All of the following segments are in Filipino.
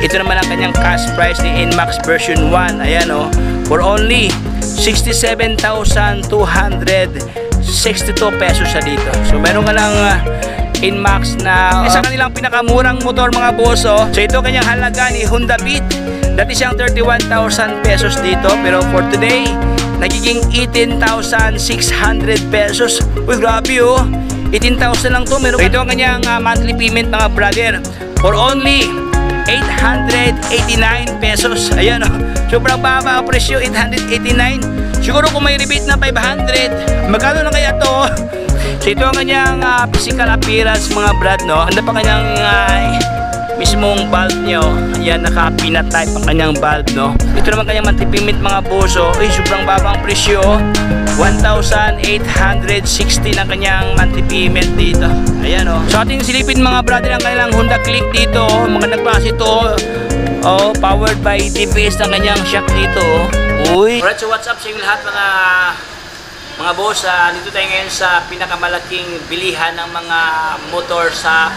Ito naman ang kanyang cash price ni NMAX version 1. Ayan o, for only 67,262 pesos siya dito. So meron ka ng NMAX na isa kanilang pinakamurang motor mga boss. So ito kanyang halaga ni Honda Beat. Dati siyang 31,000 pesos dito, pero for today nagiging 18,600 pesos. Uy, grabe oh, 18,000 lang to. Meron ito ang kanyang monthly payment mga brother, for only 889 pesos. Ayan oh, sobrang baba ang presyo, 889. Siguro kung may rebate na 500, magkano na kaya to? So ito ang kanyang physical appearance mga brad, no? Handa pa kanyang mismong valve nyo. Ayan, naka-peanut type ang kanyang valve, no? Ito naman kanyang monthly payment mga boso. Ay, sobrang baba ang presyo, 1,860 ang kanyang monthly payment dito. Ayan o. So ating silipin mga brother ang kanilang Honda Click dito. Magandang klase ito. Oh, powered by DPS ang kanyang shock dito. Uy. Alright, so what's up sa inyo lahat mga boss. Dito tayo ngayon sa pinakamalaking bilihan ng mga motor sa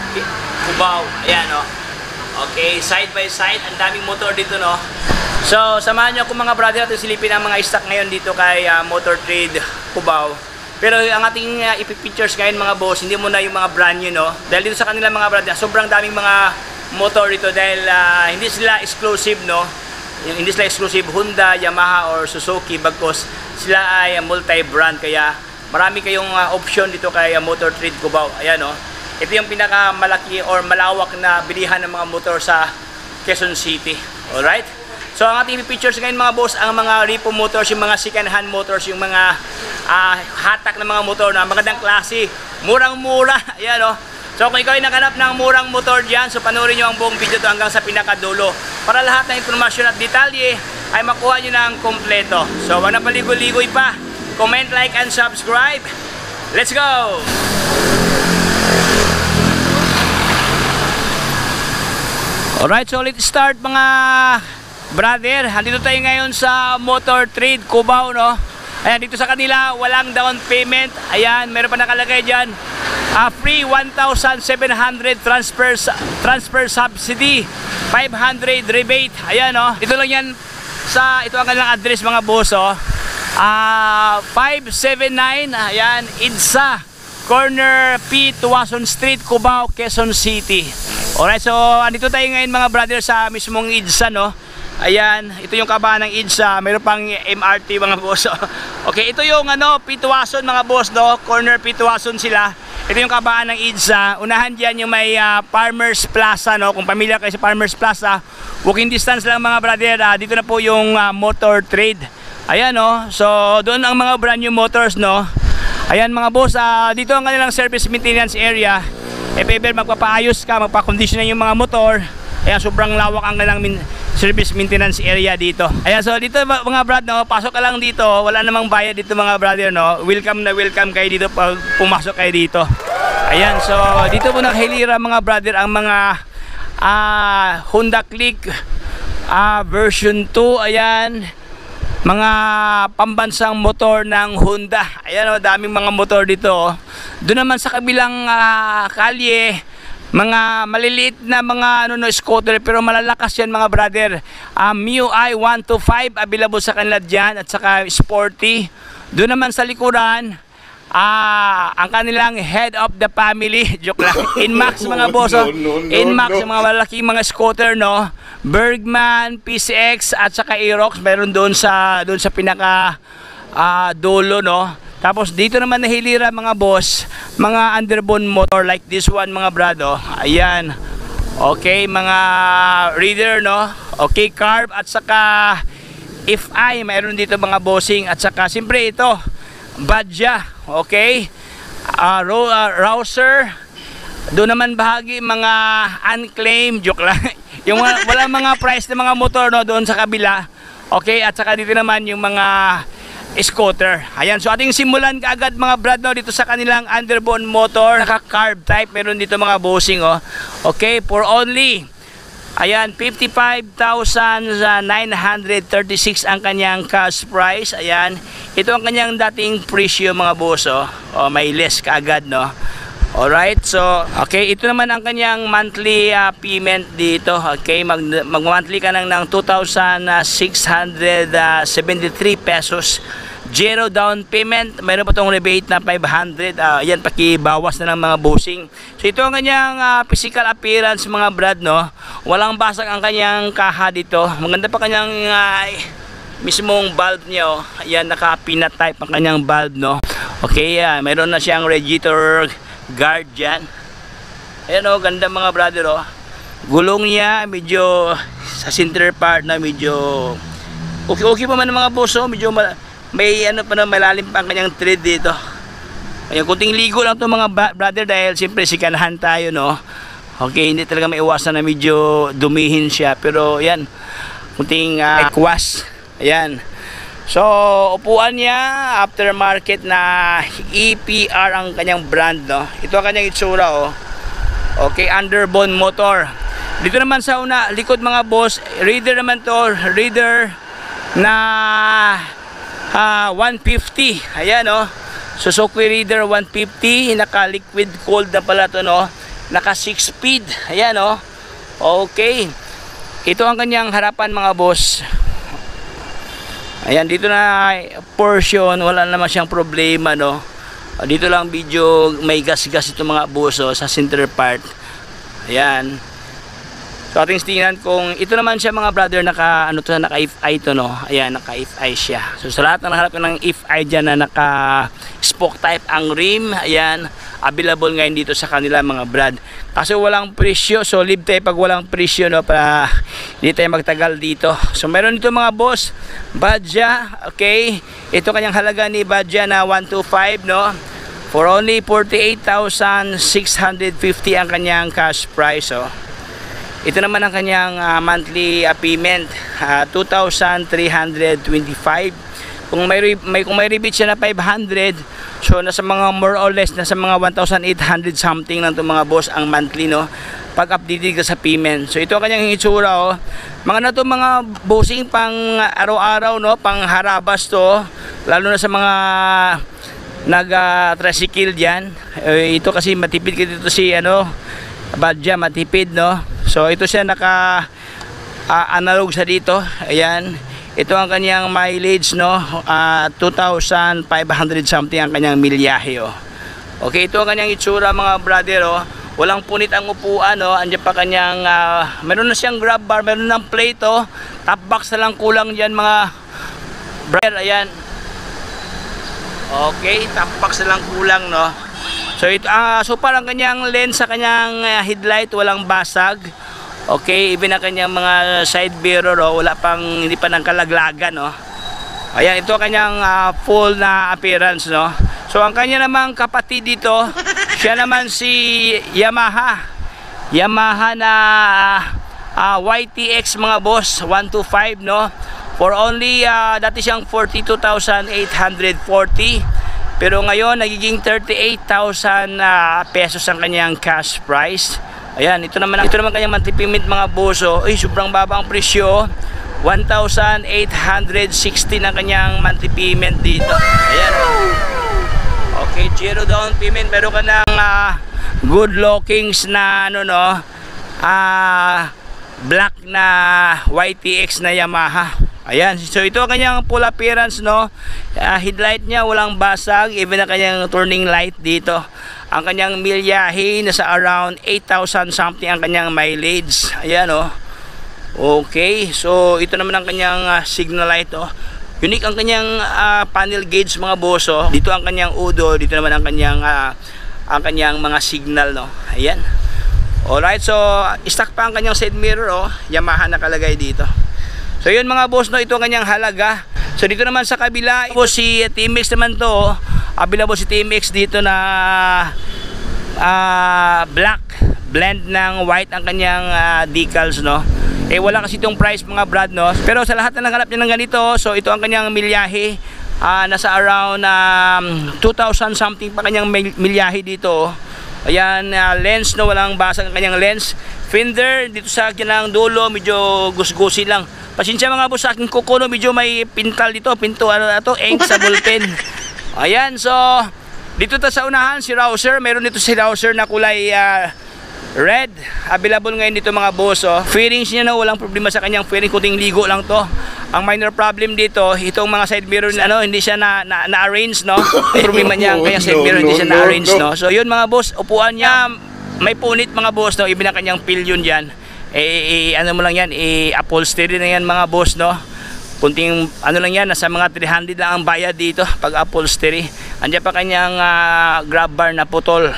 Cubao. Ayan o. Okay, side by side, ang daming motor dito, no? So, samahan nyo ako mga brother at silipin ang mga stock ngayon dito kay Motor Trade Cubao. Pero ang ating ipipictures ngayon mga boss, hindi muna yung mga brand new, no? Dahil dito sa kanila mga brother, sobrang daming mga motor dito dahil hindi sila exclusive, no? Hindi sila exclusive Honda, Yamaha or Suzuki, bagkos sila ay multi-brand, kaya marami kayong option dito kay Motor Trade Cubao. Ayan, no? Ito yung pinakamalaki or malawak na bilihan ng mga motor sa Quezon City. Alright? So ang ating pictures ngayon mga boss, ang mga repo motors, yung mga second hand motors, yung mga hatak na mga motor na magandang klase, murang-mura. Ayan o. So kung ikaw ay nakanap ng murang motor dyan, so panoorin nyo ang buong video to hanggang sa pinakadulo para lahat ng informasyon at detalye ay makuha nyo ng kompleto. So wag na paligoy-ligoy pa. Comment, like, and subscribe. Let's go! Alright, so let's start mga brother. Andito tayo ngayon sa Motor Trade Cubao, no? Ayan, dito sa kanila walang down payment. Ayan, meron pa nakalagay dyan free 1,700 transfer subsidy, 500 rebate. Ayan, no? Ito lang yan ito ang kanilang address mga boss, oh. 579, ayan, EDSA corner P. Tuwason Street, Cubao, Quezon City. Alright, so andito tayo ngayon mga brother sa mismong EDSA, no? Ayan, ito yung kabahan ng EDSA. Mayroon pang MRT mga boss. Okay, ito yung P. Tuwason mga boss, no? Corner P. Tuwason sila. Ito yung kabahan ng EDSA. Unahan dyan yung may Farmers Plaza, no? Kung pamilyar kayo sa Farmers Plaza, walking distance lang mga brother. Dito na po yung Motor Trade. Ayan, no? So doon ang mga brand new motors, no? Ayan mga boss, dito ang kanilang service maintenance area. If ever magpapaayos ka, magpa-condition na yung mga motor, ayan, sobrang lawak ang kanilang service maintenance area dito. Ayan, so dito mga brad, no, pasok ka lang dito, wala namang bayad dito mga brother, no. Welcome na welcome kayo dito pag pumasok kayo dito. Ayan, so dito po naghilira mga brother ang mga Honda Click version 2, ayan, mga pambansang motor ng Honda. Ayan o, daming mga motor dito, oh. Doon naman sa kabilang kalye, mga maliliit na mga scooter pero malalakas yan mga brother. MIUI 125 available sa kanila dyan, at saka sporty. Doon naman sa likuran, ang kanilang head of the family, joke lang, NMAX mga boss, NMAX, mga malaking mga scooter, no? Bergman, PCX at saka Aerox, mayroon doon sa pinaka dulo, no? Tapos dito naman nahilira mga boss, mga underbone motor like this one mga brado. Ayan. Okay, mga reader, no? Okay, carb at saka FI, mayroon dito mga bossing, at saka siyempre ito, Badja. Okay, Rouser. Doon naman bahagi mga unclaimed, joke lang. Yung wala mga price na mga motor, no, doon sa kabila. Okay, at saka dito naman yung mga scooter. Ayan, so ating simulan kaagad mga brad, no, dito sa kanilang underbone motor, naka-carb type, meron dito mga bossing, oh. Okay, for only, ayan, 55,936 ang kanyang cash price. Ayan, ito ang kanyang dating presyo mga boss, oh. Oh, may less kaagad, no. Alright, so okay, ito naman ang kanyang monthly payment dito. Okay, mag-monthly ka ng 2,673 pesos. Zero down payment. Mayroon pa tong rebate na 500. Yan, pakibawas na ng mga bossing. So ito ang kanyang physical appearance mga brad, no. Walang basag ang kanyang kaha dito. Maganda pa kanyang mismong valve niya, oh. Ayan, naka-peanut type ang kanyang valve, no. Okay, mayroon na siyang radiator guard dyan. Ayan, oh, ganda mga brother, oh. Gulong niya medyo sa center part na medyo okay pa man mga boss, oh. Medyo may ano pa na malalim pa ang kanyang thread dito. Ayan, kunting ligo lang to mga brother dahil siyempre sikanahan tayo, no. Okay, hindi talaga maiwasan na medyo dumihin siya, pero yan, kunting wash. Ayan. So, upuan niya, aftermarket na EPR ang kanyang brand, no. Ito ang kanyang itsura, oh. Okay, underbone motor. Dito naman sa likod mga boss, reader naman to, reader na 150. Ayan, oh. Suzuki reader 150, naka liquid cooled na pala to, no. Naka 6 speed. Ayan, oh. Okay. Ito ang kanyang harapan mga boss. Ayan, dito na portion, wala naman siyang problema, no. Dito lang video may gas-gas ito mga buso sa center part. Ayan. So ating tingnan kung ito naman siya mga brother, naka ano to, naka FI to, no. Ayan, naka FI siya. So sa lahat ng nahanap ng FI diyan na naka spoke type ang rim, ayan, available ngayon dito sa kanila mga brad. Kaso walang presyo, so live tayo pag walang presyo, no, para hindi tayo magtagal dito. So meron dito mga boss, Badja, okay. Ito kanyang halaga ni Badja na 125, no. For only 48,650 ang kanyang cash price, oh. Ito naman ang kanyang monthly payment, 2,325. Kung may rebate siya na 500, so nasa mga more or less nasa mga 1,800 something lang 'tong mga boss ang monthly, no, pag updated ka sa payment. So ito ang kanyang itsura, oh. Mga na to mga bossing pang araw-araw, no, pang harabas to, lalo na sa mga nag-tricycle diyan. Ito kasi matipid ka dito si ano, Badja, matipid, no. So ito siya naka analog sa dito. Ayan. Ito ang kanyang mileage, no, 2,500 something ang kanyang milyahe, oh. Okay, ito ang kanyang itsura mga brother, oh. Walang punit ang upuan, no. Andiyan pa kanyang meron na siyang grab bar, meron ng plate, oh. Top box na lang kulang diyan mga brother. Ayan. Okay, top box na lang kulang, no. So ito so parang kanyang lens sa kanyang headlight walang basag. Okay, even ang kanyang mga side mirror, oh, wala pang, hindi pa nang kalaglagan, no. Ayan, ito ang kanyang full na appearance, no. So ang kanya namang kapatid dito, siya naman si Yamaha na YTX mga boss 125, no. For only dati siyang 42,840, pero ngayon nagiging 38,000 pesos ang kanyang cash price. Ayan, ito naman kanyang monthly payment mga boso. Ay, sobrang baba ang presyo. 1,860 na kanyang monthly payment dito. Ayan. Okay, zero down payment. Meron ka ng good lookings na ano, no, black na YTX na Yamaha. Ayan, so ito ang kanyang full appearance, no. Headlight niya walang basag, even ang kanyang turning light dito. Ang kanyang milyahe nasa around 8,000 something ang kanyang mileage. Ayan, oh. Okay, so ito naman ang kanyang signal light, oh. Unique ang kanyang panel gauge mga boso. Dito ang kanyang udo, dito naman ang kanyang mga signal, no. Ayan. Alright, so stock pa ang kanyang side mirror, oh. Yamaha nakalagay dito. So yun mga boss, no, ito ang kanyang halaga. So dito naman sa kabila, ito si TMX naman to, oh. Available si TMX dito na black blend ng white ang kanyang decals, no. Eh wala kasi itong price mga brad, no. Pero sa lahat na naghanap niya ng ganito, so ito ang kanyang milyahe, nasa around 2,000 something pa kanyang milyahe dito, oh. Ayan, lens, no, walang basag ang kanyang lens. Fender dito sa kanyang dulo, medyo gusgusi lang. Pasensya mga boss sa aking kuko, no, medyo may pintal dito, pinto ano na to, ink sa ballpen. Ayan, so Dito ta sa unahan, si Rouser. Meron dito si Rouser na kulay red. Available ngayon dito mga boss. Oh. Fairings niya na walang problema sa kanyang fairing. Kunting ligo lang to. Ang minor problem dito, itong mga side mirror hindi siya na-arrange, no? May problema niya ang kanyang side mirror, hindi siya na-arrange, no? So yun mga boss, upuan niya, may punit mga boss, no? Ibig na kanyang pillion dyan. Ano mo lang yan, upholstery na yan mga boss, no? Kunting ano lang yan, nasa mga 300 lang ang bayad dito pag upholstery. Andiyan pa kanyang grab bar na putol.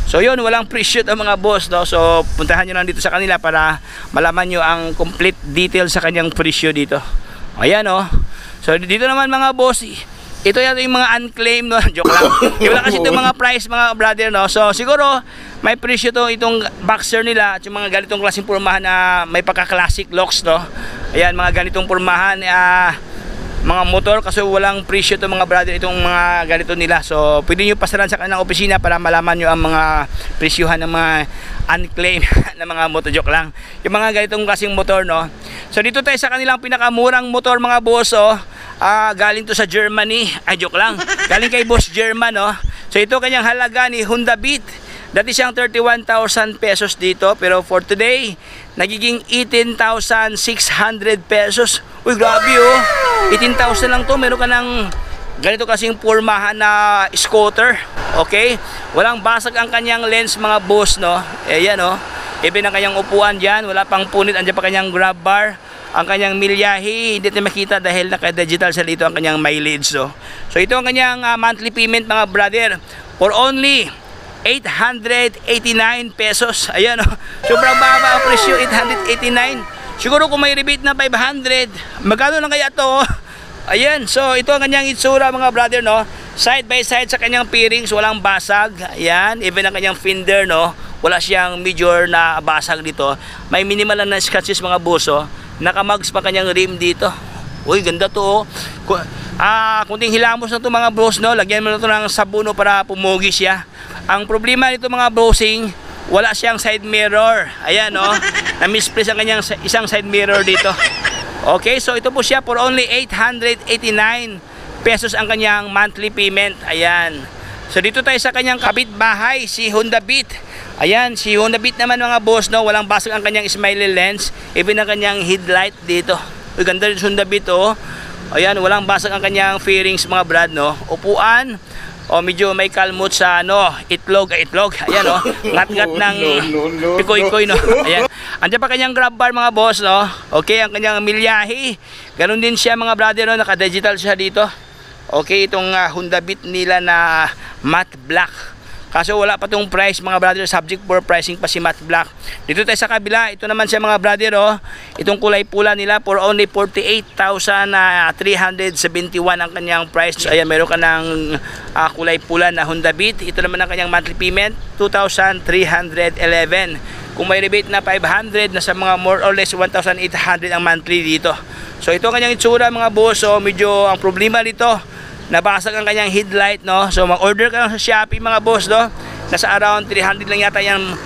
So yun, walang pre-shoot ang mga boss, no? So puntahan nyo lang dito sa kanila para malaman nyo ang complete detail sa kanyang pre-shoot dito. Ayan, oh. So dito naman mga boss, ito yung mga unclaimed, no? Joke lang. Wala kasi itong mga price mga brother, no? So siguro may presyo to itong boxer nila at yung mga ganitong klaseng pormahan na may pagka-classic locks, no? Ayan, mga ganitong pormahan, mga motor, kasi walang presyo to mga brother itong mga ganito nila. So pwede nyo pasaran sa kanilang opisina para malaman nyo ang mga presyuhan ng mga unclaimed na mga motor. Joke lang. Yung mga ganitong klaseng motor, no? So dito tayo sa kanilang pinakamurang motor mga boss, oh. Galing to sa Germany. Ay, joke lang. Galing kay Boss German, no? So ito kanyang halaga ni Honda Beat. Dati siyang 31,000 pesos dito, pero for today nagiging 18,600 pesos. Uy, grabe, oh. 18,000 lang to. Meron ka ng ganito kasing pormahan na scooter. Okay? Walang basag ang kanyang lens mga boss, no? Ayan, oh. Even ang kanyang upuan dyan, wala pang punit. Andiyan pa kanyang grab bar. Ang kanyang milyahe, hindi natin makita dahil naka-digital sa dito ang kanyang mileage, no? So ito ang kanyang monthly payment mga brother. For only 889 pesos. Ayan, oh. Sobrang baba ang presyo, 889. Siguro kung may rebate na 500, magkano lang kaya to? Ayan, so ito ang kanyang itsura mga brother, no? Side by side sa kanyang fairings, walang basag. Ayan, even ang kanyang fender, no? Wala siyang major na basag dito. May minimal lang na scratches mga boso. Nakamags pa kanyang rim dito. Uy, ganda to, oh. Kunting hilamos na to mga bros, no? Lagyan mo na to ng sabuno para pumugi siya. Ang problema nito mga brosing, wala siyang side mirror. Ayan, oh. Na-misplace ang kanyang isang side mirror dito. Okay, so ito po siya for only 889 pesos ang kanyang monthly payment. Ayan. So dito tayo sa kanyang kapitbahay, si Honda Beat. Ayan, si Honda Beat naman mga boss, no? Walang basag ang kanyang smiley lens, even ang kanyang headlight dito. Uy, ganda rin Honda Beat, oh. Ayan, walang basag ang kanyang fairings mga brad, no? Upuan, medyo may kalmot sa itlog. Ayan, oh. Ngat-ngat ng pikoy-koy, no? Ayan. Andiyan pa kanyang grab bar mga boss, no? Okay, ang kanyang milyahe. Ganun din siya mga brother, no? Naka-digital siya dito. Okay, itong Honda Beat nila na matte black. Kaso wala pa tong price mga brother, subject for pricing pa si matte black. Dito tayo sa kabila, ito naman siya mga brother, oh. Itong kulay pula nila for only 48,371 ang kanyang price. So, ayan, meron ka ng kulay pula na Honda Beat. Ito naman ang kanyang monthly payment, 2,311. Kung may rebate na 500, nasa mga more or less 1,800 ang monthly dito. So ito ang kanyang itsura mga boss. So medyo ang problema dito, nabasag ang kanyang headlight, no? So mag-order ka lang sa Shopee mga boss, no? Nasa around 300 lang yata yung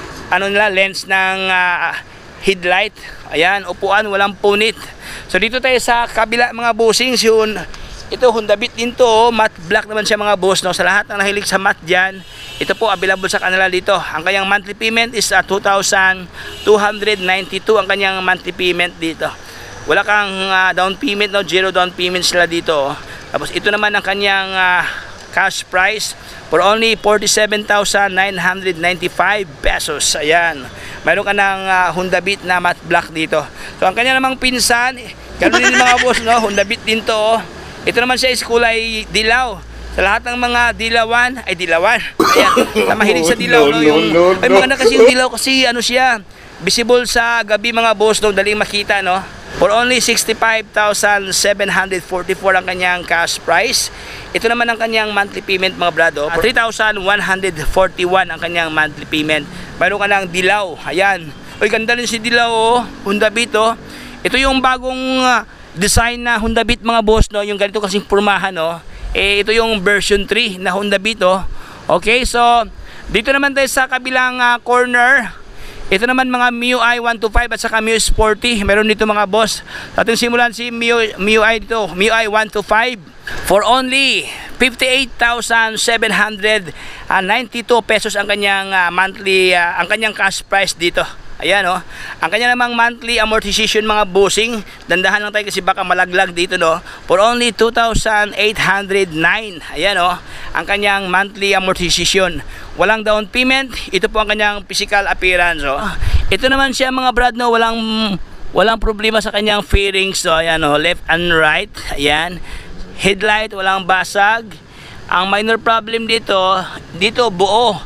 lens ng headlight. Ayan, upuan, walang punit. So dito tayo sa kabila mga bossing. Ito Honda Beat din to, oh. Matte black naman siya mga boss, no? Sa lahat ng nahilig sa matte dyan, ito po available sa kanila dito. Ang kanyang monthly payment is 2,292 ang kanyang monthly payment dito. Wala kang down payment, no? Zero down payment sila dito, oh. Tapos ito naman ang kanyang cash price for only 47,995 pesos. Ayan, mayroon ka ng Honda Beat na matte black dito. So ang kanya namang pinsan, ganoon din mga boss, no? Honda Beat din to, oh. Ito naman siya is kulay dilaw. Sa lahat ng mga dilawan, ayan, na mahilig sa dilaw, no? Ay, maganda kasi yung dilaw kasi ano siya, visible sa gabi mga boss, no? Daling makita, no? For only 65,744 ang kanyang cash price. Ito naman ang kanyang monthly payment mga brado, 3,141 ang kanyang monthly payment. Mayroon ka ng dilaw, ayan. Uy, ganda rin si dilaw, oh. Honda Beat, oh. Ito yung bagong design na Honda Beat mga boss, no? Yung ganito kasing pormahan, no? Ito yung version 3 na Honda Beat, oh. Okay, so dito naman tayo sa kabilang corner. Ito naman mga MIUI 125 at saka MIUI Sporty. Meron dito mga boss. Ating simulan si MIUI dito, MIUI 125. For only 58,792 pesos ang kanyang monthly, ang kanyang cash price dito. Ayan oh. Ang kanya namang monthly amortization mga bossing, dandahan lang tayo kasi baka malaglag dito no. For only 2,809. Ayan oh. Ang kanyang monthly amortization. Walang down payment. Ito po ang kanyang physical appearance oh. Ito naman siya mga brad no, walang problema sa kanyang fairings so ayan oh, left and right. Ayan. Headlight walang basag. Ang minor problem dito buo.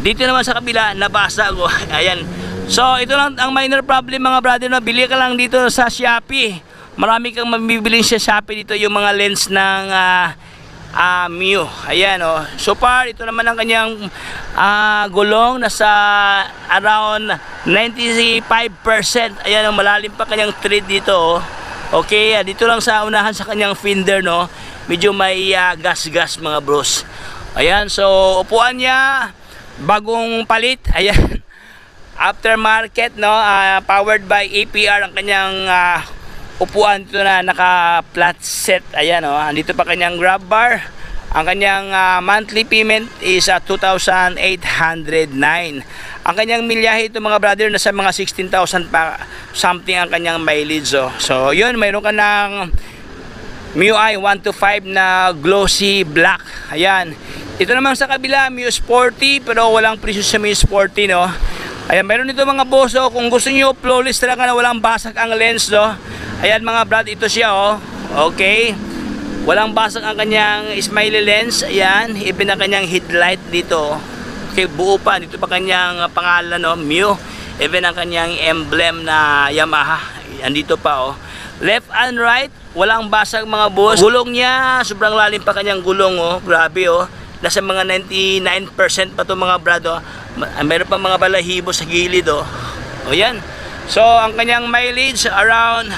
Dito naman sa kabila nabasag oh. Ayan. So ito lang ang minor problem mga brother no. Bili ka lang dito sa Shopee. Marami kang mabibiling sa Shopee dito yung mga lens ng Mio. Ayan oh. So far ito naman ang kanyang gulong nasa around 95%. Ayan oh, malalim pa kanyang thread dito oh. Okay, dito lang sa unahan sa kanyang fender no. Medyo may gas-gas mga bros. Ayan, so upuan niya bagong palit. Ayan. Aftermarket no, powered by APR ang kanyang upuan dito na naka flat set. Ayan oh, andito pa kanyang grab bar. Ang kanyang monthly payment is 2,809. Ang kanyang milyahe ito mga brother nasa mga 16,000 pa something ang kanyang mileage oh. So yun, mayroon ka ng MIUI 125 na glossy black. Ayan. Ito naman sa kabila MIU Sporty pero walang presyo sa MIU Sporty no. Ayan, mayroon dito mga boss oh. Kung gusto niyo flawless talaga na walang basag ang lens no. Ayan mga brad, ito siya oh. Okay. Walang basag ang kanyang smiley lens. Ayan, even ang kanyang headlight dito. Okay, buo pa. Dito pa kanyang pangalan no, Mio. Even ang kanyang emblem na Yamaha. Andito pa oh. Left and right, walang basag mga boss. Gulong niya, sobrang lalim pa kanyang gulong oh. Grabe oh. Nasa mga 99% pa to mga brad oh. Meron pa mga balahibo sa gilid oh. O yan. So ang kanyang mileage around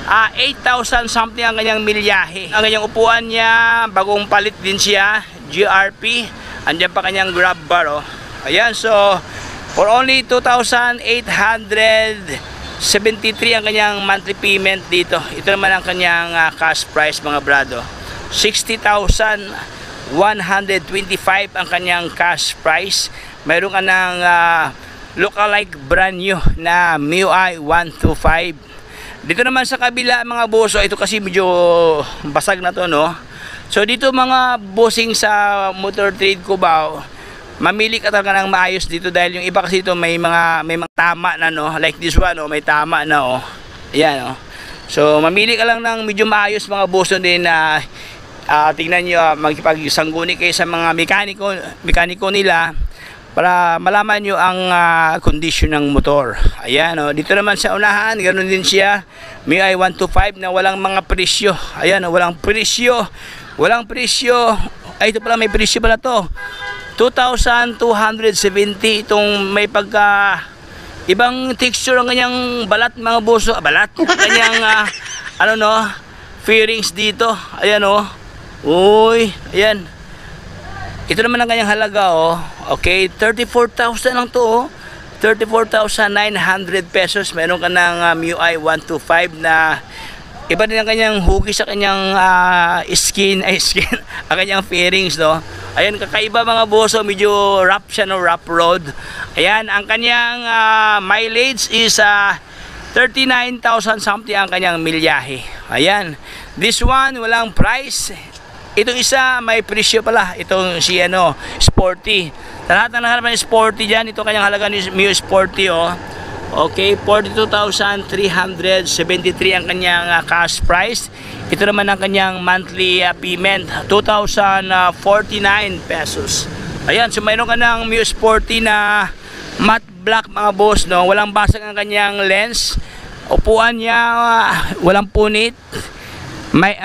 8,000 something ang kanyang milyahe. Ang kanyang upuan niya, bagong palit din siya, GRP. Andiyan pa kanyang grab bar oh. Ayan, so for only 2,873 ang kanyang monthly payment dito. Ito naman ang kanyang cash price mga brado. 60,125 ang kanyang cash price. Mayroon ka ng lookalike brand new na MIUI 125. Dito naman sa kabila mga boso, ito kasi medyo basag na to no. So dito mga bossing sa Motor Trade Cubao, mamili ka talaga ng maayos dito dahil yung iba kasi dito may mga tama na no, like this one oh, may tama na oh. Ayan oh. So mamili ka lang ng medyo maayos mga boso din na tingnan niyo magkipagsangguni kayo sa mga mekaniko nila para malaman nyo ang condition ng motor. Ayan oh. Dito naman sa unahan, ganoon din siya, MIUI 125 na walang mga presyo. Ayan oh, walang presyo. Walang presyo. Ay, ito pala may presyo pala to. 2,270 itong may pagka ibang texture ang kanyang balat mga boso. Balat. Kanyang ano no, fairings dito. Ayan oh. Uy, ayan. Ito naman ang kanyang halaga oh. Okay, 34,000 lang to oh. 34,900 pesos. Meron ka ng MIUI 125 na iba din ang kanyang hugis sa kanyang skin ang kanyang fairings no. Ayan, kakaiba mga boso, medyo rough siya no, rough road. Ayan, ang kanyang mileage is 39,000 something ang kanyang milyahe. Ayan, this one walang price. Itong isa may presyo pala. Itong si ano, Sporty. Lahat ng nahanap ng Sporty dyan, ito kanyang halaga ni MIUI Sporty oh. Okay, 42,373 ang kanyang cash price. Ito naman ang kanyang monthly payment, 2,049 pesos. Ayan, so mayroon ka ng MIUI Sporty na matte black mga boss no. Walang basag ang kanyang lens. Upuan niya walang punit. May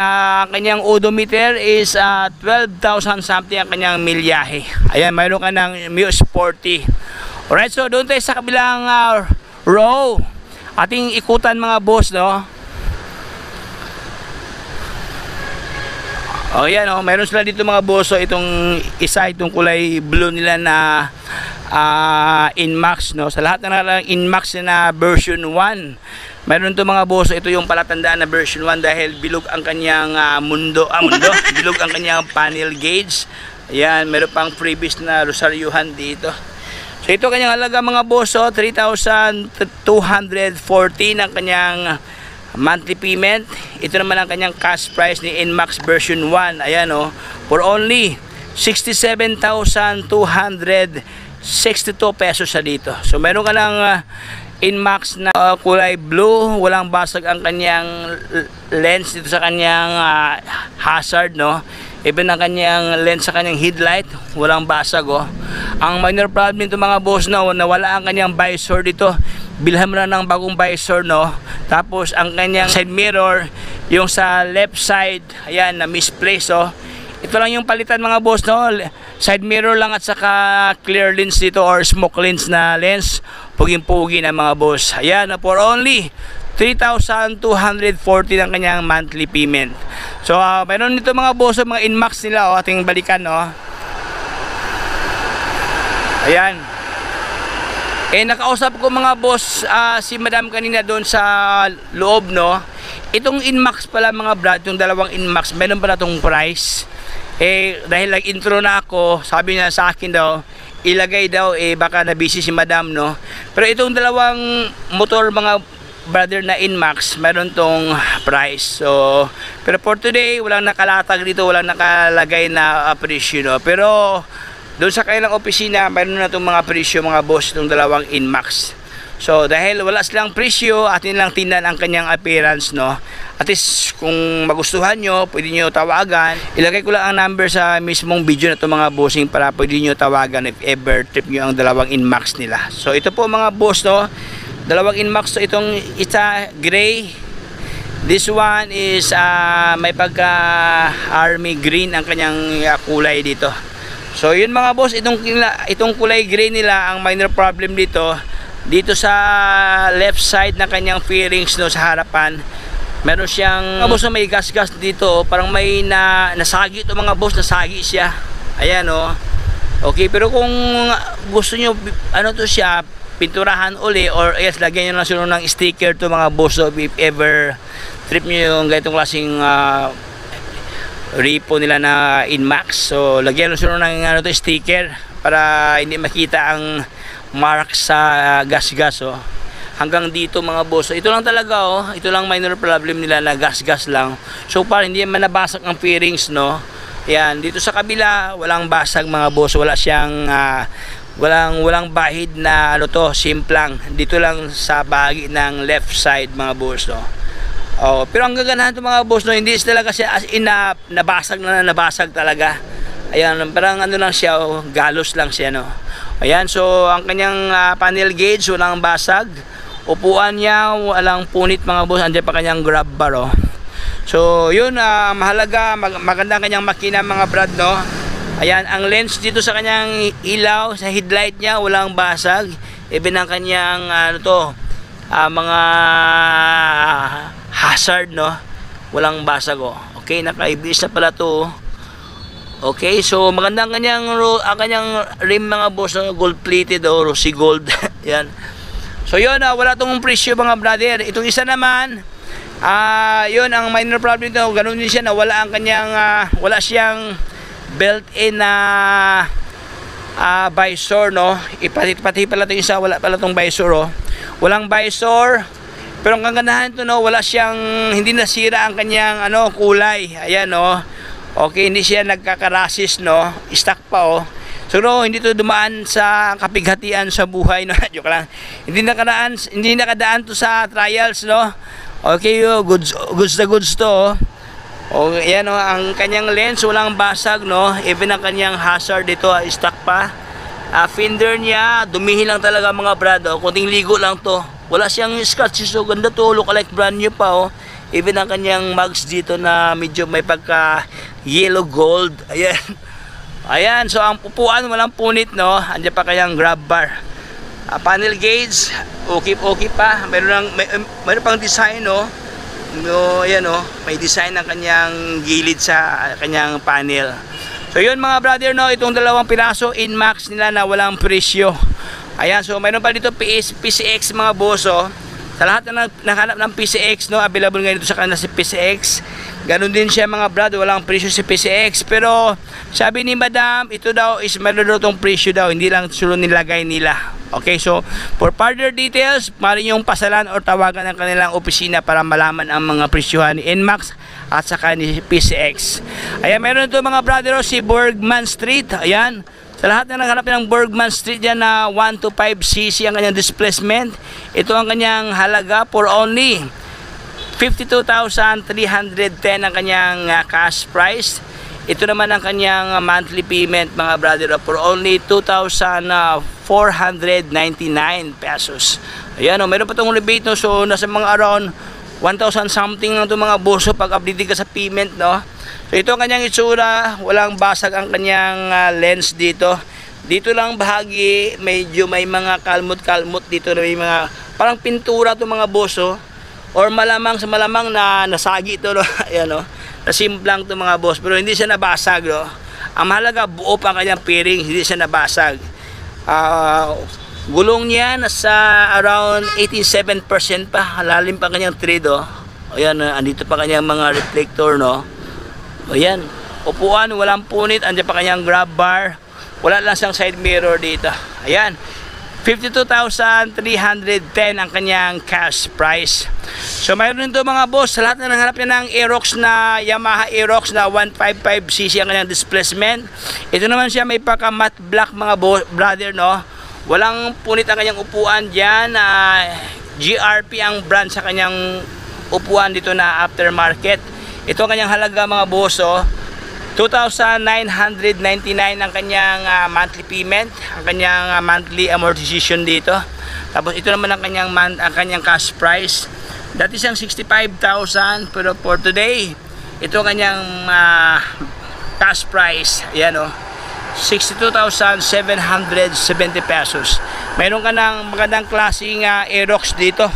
kanyang odometer is 12,000 something ang kanyang milyahe. Ayan, mayroon ka ng MIUI Sporty. Alright, so doon tayo sa kabilang row. Ating ikutan mga boss no. O yan o, mayroon sila dito mga boss. So itong isa, itong kulay blue nila na Inmax, no? Sa lahat na Inmax na version 1, meron to mga boss, ito yung palatandaan na version 1 dahil bilog ang kanyang bilog ang kanyang panel gauge. Ayan, meron pang freebies na rosaryuhan dito. So ito kanyang halaga mga boss, 3,214 ang kanyang monthly payment. Ito naman ang kanyang cash price ni Inmax version 1. Ayan, for only 67,262 pesos sa dito. So meron ka ng Inmax na kulay blue, walang basag ang kanyang lens dito sa kanyang hazard, no? Even ang kanyang lens sa kanyang headlight, walang basag, Ang minor problem nito mga boss, nawala ang kanyang visor dito. Bilhan mo na ng bagong visor, no? Tapos ang kanyang side mirror, yung sa left side, ayan, na misplaced, Ito lang yung palitan mga boss, side mirror lang at saka clear lens dito or smoke lens na lens. Puging-pugi na mga boss. Ayan, for only 3,240 ang kanyang monthly payment. So mayroon dito mga boss, mga Inmax nila, ating balikan, Ayan. Nakausap ko mga boss si madam kanina doon sa loob, Itong Inmax pala mga brad, yung dalawang Inmax, meron pala itong price. Dahil intro na ako, sabi niya sa akin daw, ilagay daw, baka na-busy si madam, Pero itong dalawang motor mga brother na Inmax, meron tong price. So, pero for today, walang nakalatag dito, walang nakalagay na presyo, Pero doon sa kanilang opisina, meron na itong mga presyo mga boss, itong dalawang Inmax. So dahil wala silang presyo, atin lang tingnan ang kanyang appearance, At least kung magustuhan nyo, pwede nyo tawagan. Ilagay ko lang ang number sa mismong video na ito mga bossing para pwede nyo tawagan if ever trip nyo ang dalawang Inmax nila. So ito po mga boss, dalawang Inmax, itong isa gray, this one is may pagka army green ang kanyang kulay dito. So yun mga boss, itong kulay gray nila, ang minor problem dito sa left side na kanyang fairings, sa harapan, meron siyang mga boss, may gas-gas dito, parang may nasagi ito mga boss, nasagi siya. Ayan, okay, pero kung gusto nyo to siya, pinturahan uli or lagyan nyo lang sila ng sticker to mga boss, if ever trip nyo yung ganitong klaseng repo nila na Inmax. So lagyan nyo sila ng sticker para hindi makita ang mark sa gas-gas, hanggang dito mga boss. So, ito lang talaga, ito lang minor problem nila na gas-gas lang. So para hindi man nabasag ang fairings, Ayan, dito sa kabila walang basag mga boss, wala siyang walang bahid na simplang. Dito lang sa bahagi ng left side mga boss, pero ang gaganahan ito mga boss, hindi talaga siya as in nabasag talaga. Ayan, parang lang siya, galos lang siya, Ayan, so ang kanyang panel gauge, walang basag. Upuan niya, walang punit mga boss. Andiyan pa kanyang grab bar, So yun, mahalaga, maganda kanyang makina mga brad, Ayan, ang lens dito sa kanyang ilaw, sa headlight niya, walang basag. Even ang kanyang mga hazard, walang basag, Okay, naka-ABS na pala to, Okay, so maganda ang kanyang rim mga boss, gold plated o rosy gold. Yan. So yun, wala tong presyo mga brother. Itong isa naman, yun ang minor problem nito, ganun din siya, wala ang kanyang wala siyang built-in na visor, Pati pala itong isa, wala pala itong visor, Walang visor. Pero ang kagandahan ito, wala siyang, hindi nasira ang kanyang kulay. Ayan, Okay, hindi siya nagkakarasis, Stock pa, So hindi to dumaan sa kapighatian sa buhay, Joke lang. Hindi nakadaan to sa trials, Okay, goods to, Okay, ayan, ang kanyang lens walang basag, Even ang kanyang hazard dito, stock pa. Fender niya, dumihin lang talaga mga brad, kunting ligo lang to. Wala siyang scratches, so ganda to, look like brand new pa, Even ang kanyang mugs dito na medyo may pagka yellow gold. Ayan. Ayan, so ang upuan walang punit, Andiyan pa kayang grab bar. Panel gauge, okay pa. Meron pang design, Ayan, may design ng kanyang gilid sa kanyang panel. So yun mga brother, no, itong dalawang piraso Inmax nila na walang presyo. Ayan, so mayroon pa dito PCX mga boss, oh. Sa lahat na nakahanap ng PCX, no, available ngayon dito sa kanila si PCX. Ganun din siya mga brad, walang presyo si PCX. Pero sabi ni madam, ito daw is meron daw itong presyo daw, hindi lang sunod nilagay nila. Okay, so for further details, maaari yung pasalan o tawagan ang kanilang opisina para malaman ang mga presyohan ni Inmax at saka ni PCX. Ayan, meron ito mga brother, si Bergman Street. Ayan, sa lahat na naghanap ng Bergman Street dyan na 125cc ang kanyang displacement, ito ang kanyang halaga for only 52,310 ang kanyang cash price. Ito naman ang kanyang monthly payment mga brother for only 2,499 pesos. Ayan, meron pa itong rebate, no? So nasa mga around 1,000 something ng itong mga boso pag update ka sa payment, no? So ito ang kanyang itsura, walang basag ang kanyang lens dito. Dito lang bahagi, medyo may mga kalmot-kalmot dito na may mga parang pintura itong mga boso. Or malamang sa malamang na nasagi ito, no? Ayan, no? Nasimplang itong mga boss, pero hindi siya nabasag, no? Ang mahalaga, buo pa ang kanyang fairing, hindi siya nabasag. Gulong niya nasa around 87% pa, lalim pa kanyang thread, oh. Ayan, andito pa kanyang mga reflector, no? Ayan, upuan, walang punit, andyan pa kanyang grab bar, wala lang siyang side mirror dito. Ayan, 52,310 ang kanyang cash price. So mayroon nito mga boss, sa lahat na nanghanap niya ng Aerox na Yamaha Aerox na 155cc ang kanyang displacement. Ito naman siya may paka matte black mga brother, no? Walang punit ang kanyang upuan dyan. GRP ang brand sa kanyang upuan dito na aftermarket. Ito ang kanyang halaga mga boss, oh. 2,999 ang kanyang monthly payment, ang kanyang monthly amortization dito. Tapos ito naman ang kanyang cash price. Dati siyang 65,000, pero for today, ito ang kanyang cash price. Ayan, oh, 62,770 pesos. Mayroon ka ng magandang klaseng Aerox dito.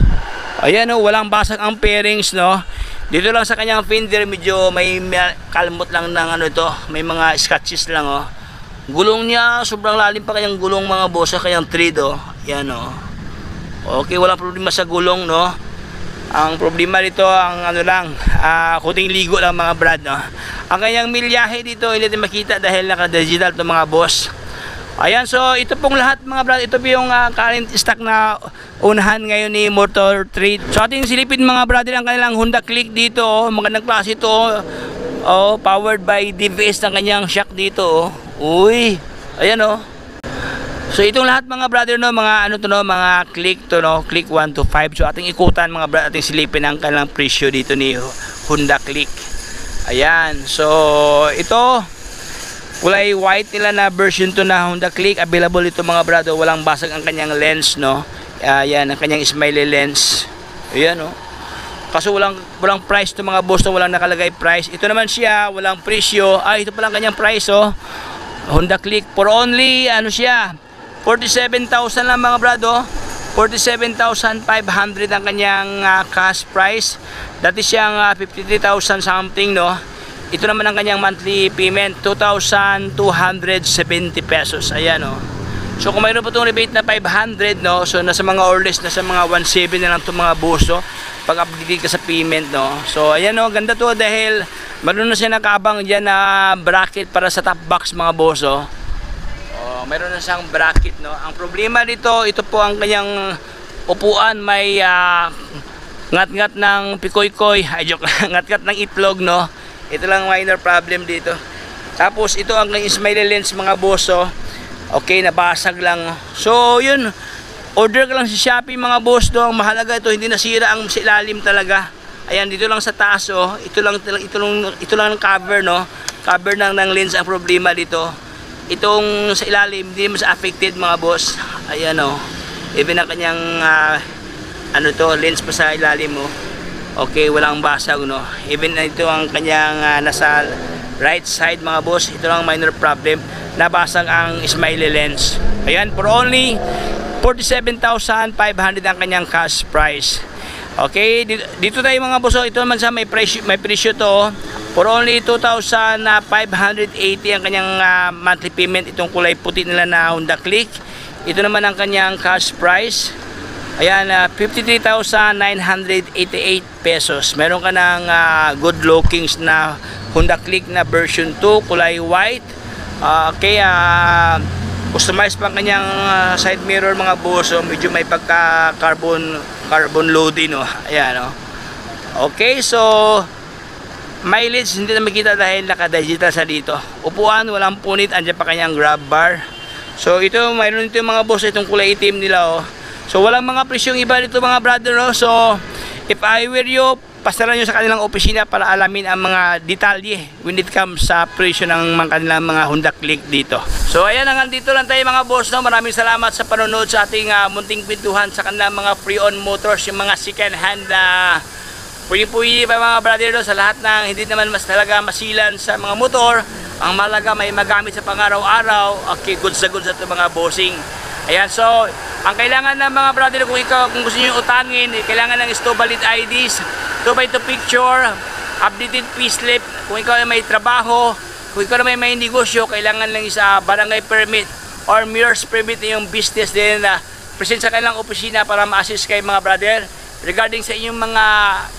Ayan, oh, walang basag ang fairings, no? Dito lang sa kanyang fender, medyo may kalmot lang ng ano ito, may mga scratches lang, oh. Gulong niya, sobrang lalim pa kanyang gulong mga boss, sa kanyang thread, oh. Yan, oh. Okay, walang problema sa gulong, no? Ang problema dito, ang ano lang, kuting ligo lang mga brad, no? Ang kanyang milyahe dito, hindi natin makita dahil naka-digital to mga boss. Ayan, so ito pong lahat mga brad, ito po yung current stock na unahan ngayon ni Motor Trade. So ating silipin mga brother ang kanilang Honda Click dito, oh. Magandang klase ito, oh, powered by DVS ng kanyang shock dito, oh. Uy, ayan, oh. So itong lahat mga brother, no, mga ano to, no, mga Click to, no, Click 1 to 5. So ating ikutan mga brother, ating silipin ang kanilang presyo dito ni Honda Click. Ayan, so ito kulay white nila na version to na Honda Click, available ito mga brother, walang basag ang kanyang lens, no. Ayan, ang kanyang smiley lens. Ayan, no. Kaso walang price to mga boss, no, walang nakalagay price. Ito naman siya, walang presyo. Ito pala ang kanyang price, oh. Honda Click for only ano siya, 47,000 lang mga brother. 47,500 ang kanyang cash price. Dati siyang 53,000 something, no. Ito naman ang kanyang monthly payment, 2,270 pesos. Ayan, oh. So kung mayroon po itong rebate na 500, no, so nasa mga or less, nasa mga 1.7 na lang itong mga boss, no, pag update ka sa payment, no. So ayan, no, ganda to dahil meron na siya nakabang dyan na bracket para sa top box mga boss, oh. Mayroon na siyang bracket, no. Ang problema dito, ito po ang kanyang upuan, may ngat-ngat ng pikoy-koy, ay joke, ngat-ngat ng itlog, no. Ito lang minor problem dito. Tapos ito ang smiley lens mga boss, oh. Okay, nabasag lang. So yun, order ka lang sa Shopee mga boss, no. Ang mahalaga ito, hindi nasira ang ilalim talaga. Ayan, dito lang sa taas, oh. Ito lang ang cover, no. Cover ng lens ang problema dito. Itong sa ilalim, hindi mo sa affected mga boss. Ayan, oh. Even ang kanyang ano to, lens pa sa ilalim, oh. Okay, walang basag, no. Even ito ang kanyang nasa right side mga boss, ito lang minor problem, nabasag ang smiley lens. Ayan, for only 47,500 ang kanyang cash price. Okay, dito tayo mga boss, ito naman sa may presyo to, For only 2,580 ang kanyang monthly payment. Itong kulay puti nila na Honda Click. Ito naman ang kanyang cash price. Ayan, 53,988 pesos. Meron ka ng good lookings na Honda Click na version 2, kulay white. Kaya customize pa ang kanyang side mirror mga boss. Medyo may pagka carbon loading, no? Ayan, no? Okay, so mileage hindi na makita dahil naka-digital sa dito. Upuan, walang punit, andyan pa kanyang grab bar. So ito, mayroon ito yung mga boss, itong kulay itim nila, oh. So walang mga presyong iba dito mga brother, oh. So if I were you, pasaran nyo sa kanilang opisina para alamin ang mga detalye when it comes sa presyo ng mga kanilang mga Honda Click dito. So ayan, hanggang dito lang tayo mga boss, no? Maraming salamat sa panonood sa ating munting kwentuhan sa kanilang mga pre-owned motors, yung mga second hand pwede pa mga brother, no? Sa lahat ng hindi naman mas talaga masilan sa mga motor, ang malaga may magamit sa pang-araw-araw. Okay, good sa ito mga bossing. Ayan, so ang kailangan ng mga brother, kung gusto niyo utangin, kailangan ng valid IDs, 2x2 picture, updated payslip. Kung ikaw ay may trabaho, kung ikaw na may negosyo, kailangan lang isa barangay permit or mayor's permit na yung business din na present sa kanilang opisina para ma-assist kayo mga brother regarding sa inyong mga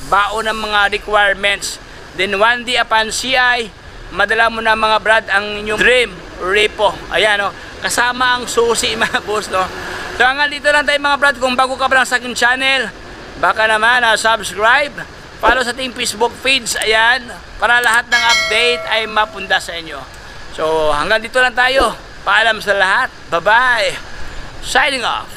baon ng mga requirements. Then one day upon CI, madala mo na mga brad ang inyong dream repo. Ayan, no? Kasama ang susi mga boss, no? So hanggang dito lang tayo mga brad. Kung bago ka pa lang sa aking channel, baka naman subscribe, follow sa ating Facebook page, ayan, para lahat ng update ay mapunda sa inyo. So hanggang dito lang tayo. Paalam sa lahat. Bye bye. Signing off.